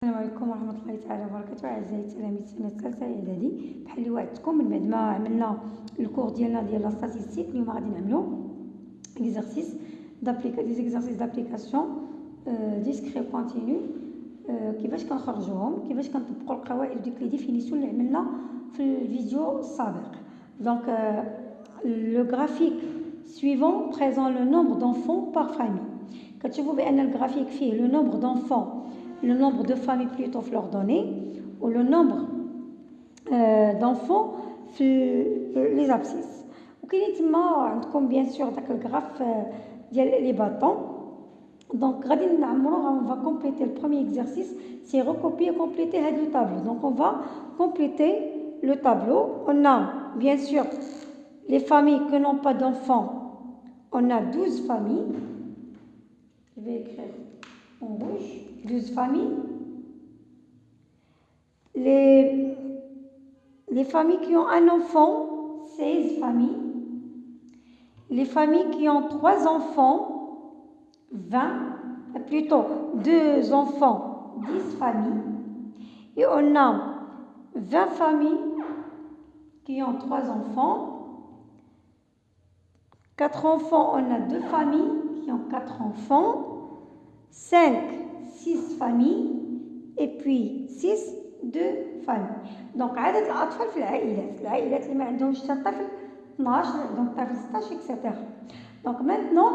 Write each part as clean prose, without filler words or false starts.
السلام عليكم ورحمة الله تعالى وبركاته. أعزائي التلاميذ السنة الثالثة إعدادي، بحال اللي وعدتكم من بعد ما عملنا الكور ديالنا ديال لا ستاتيستيك، اليوم غادي نعملو اكزرسيس دابليكاسيون ديسكري كونتينيو. كيفاش كنخرجوهم، كيفاش كنطبقوا القواعد وديك لي ديفينيسيون اللي عملنا في الفيديو السابق. دونك لو غرافيك suivant présente le nombre d'enfants par famille. كتشوفوا بأن الغرافيك فيه le nombre d'enfants, le nombre de familles plutôt في l'ordonnée, ou le nombre d'enfants في les abscisses. وكاين تما عندكم بيان سور داك الغراف ديال لي باطون. دونك غادي نعمروه. on va compléter le premier exercice, c'est recopier et compléter هذا le tableau. Donc on va compléter le tableau. On a bien sûr les familles qui n'ont pas d'enfants. On a 12 familles. Je vais écrire en rouge 12 familles. Les familles qui ont un enfant, 16 familles. Les familles qui ont 3 enfants, 20, plutôt 2 enfants, 10 familles. Et on a 20 familles qui ont 3 enfants. 4 enfants, on a 2 familles qui ont 4 enfants. 5, 6 familles. Et puis 6, 2 familles. Donc عدد الأطفال في العائلات اللي ما عندهمش حتى طفل 12 عندهم طفل 16 etc. Donc maintenant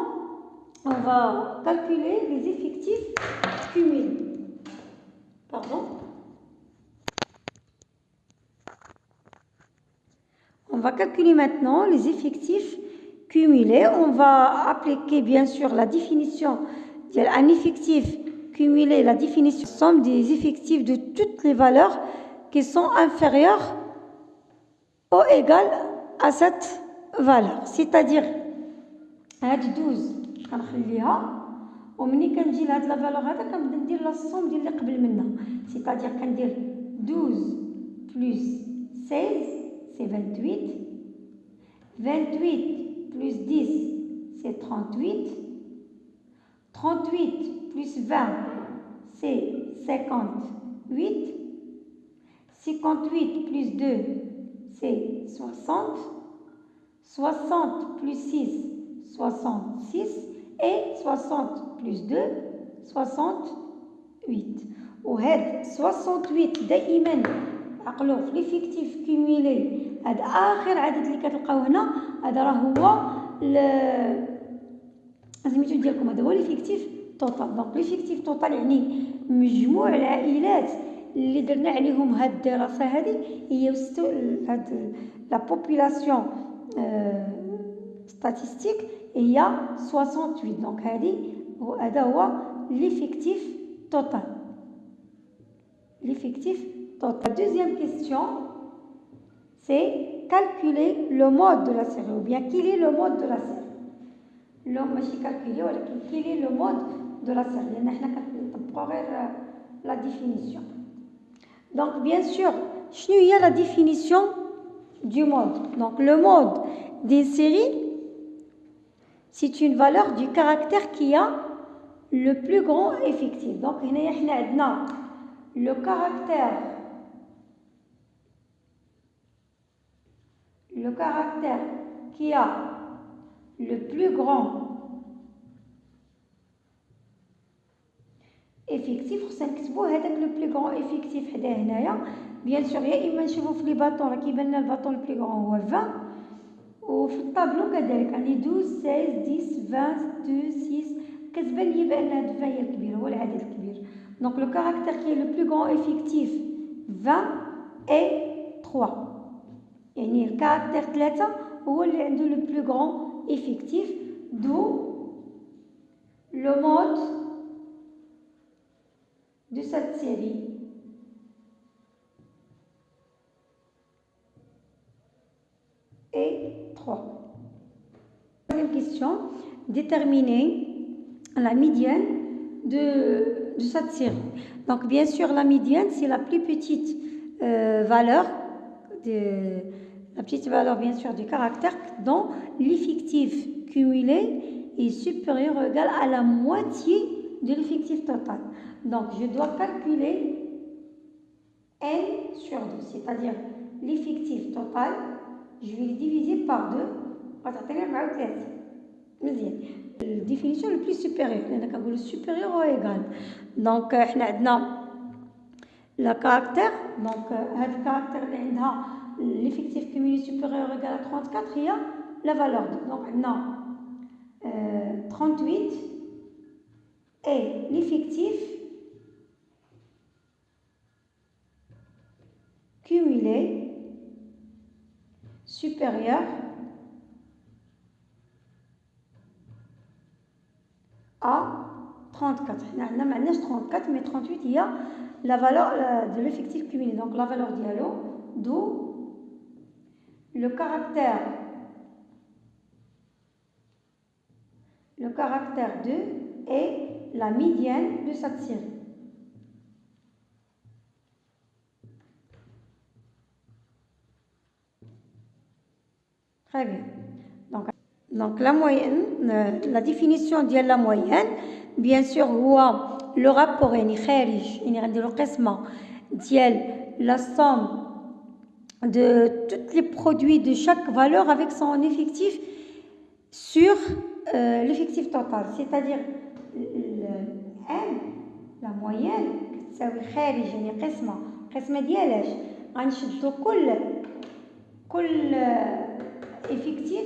on va calculer les effectifs cumulés. Pardon. On va calculer maintenant les effectifs cumulés. On va appliquer bien sûr la définition d'un effectif cumulé, la définition somme des effectifs de toutes les valeurs qui sont inférieures ou égales à cette valeur. C'est-à-dire هاد 12 كنخليها، ومني كنجي لهاد لا فالور هذا كنبدا ندير لا صوم ديال اللي قبل منها. C'est-à-dire كندير 12 plus 16 c'est 28. 28 plus 10 c'est 38. 38 plus 20 c'est 58. 58 plus 2 c'est 60. 60 plus 6 66. Et 60 plus 2 68. وهاد 68 دائما عقلوا في ليفيكتيف كيميلي، هذا اخر عدد اللي كتلقاو هنا، هذا راه هو سميتو ديالكم، هذا هو ليفيكتيف توتال. دونك ليفيكتيف توتال يعني مجموع العائلات اللي درنا عليهم هاد الدراسه هذه هي هاد لا بوبولاسيون ستاتيستيك هي 68. دونك هذا هو l'effectif total. L'effectif total. La deuxième question, c'est calculer le mode de la série, ou bien quel est le mode de la série. ماشي calculer ولكن quel est le mode de la série، لأن حنا كنطبقوا غير la définition. Donc bien sûr, شنو هي la définition du mode. Donc le mode des séries, c'est une valeur du caractère qui a le plus grand effectif. Donc هنا حنا عندنا le caractère qui a le plus grand effectif. خصنا نكتبوا هذاك لو بلو غران افيكتيف حدا هنايا. بيان سور يا اما نشوفوا في لي باطون راه كيبان لنا الباطون لو بلو غران هو 20، وفي الطابلو كذلك عندي 12 16 10 20 2 6 كتبان لي بان هاد 20 هي الكبير، هو العدد الكبير. دونك لو كاركتير كي لو بلو غران افيكتيف 20 اي 3، يعني الكاركتير 3 هو اللي عنده لو بلو غران افيكتيف. دو لو مود de cette série est 3. Deuxième question, déterminer la médiane de cette série. Donc bien sûr la médiane c'est la plus petite valeur bien sûr du caractère dont l'effectif cumulé est supérieur ou égal à la moitié de l'effectif total. Donc je dois calculer sur 2, c'est-à-dire l'effectif total, je vais le diviser par 2, غتعطيني 34. مزيان. الديفينيسيون le plus supérieur, لأن كنقولوا supérieur ou égal. دونك حنا عندنا لا كاركتير، دونك هاد الكاركتير اللي عندها l'effectif cumulé supérieur égal à 34 هي la valeur 2. دونك عندنا 38 et l'effectif cumulé supérieur à 34. On a 34, mais 38, il y a la valeur de l'effectif cumulé. Donc la valeur dialogue, d'où le caractère 2 est la médiane de cette série. Très bien. Donc la moyenne, la définition de la moyenne, bien sûr, هو le rapport يعني خارج يعني غنديرو قسمة ديال la somme de tous les produits de chaque valeur avec son effectif sur l'effectif total, c'est-à-dire M, la moyenne كتساوي خارج يعني قسمة ديالاش غنشدو كل effectif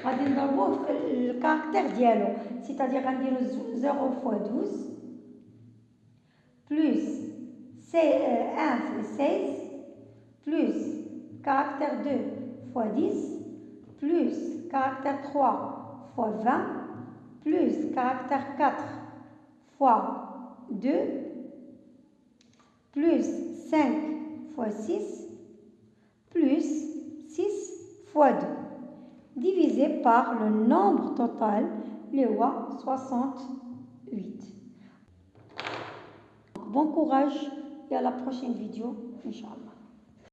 غادي نضربوه في الكاركتير ديالو، c'est-à-dire غنديرو 0 fois 12 plus 1 fois 16 plus caractère 2 fois 10 plus caractère 3 fois 20 plus caractère 4 fois 2 plus 5 fois 6 plus 6 fois 2 divisé par le nombre total, le 68. Bon courage et à la prochaine vidéo, Inch'Allah.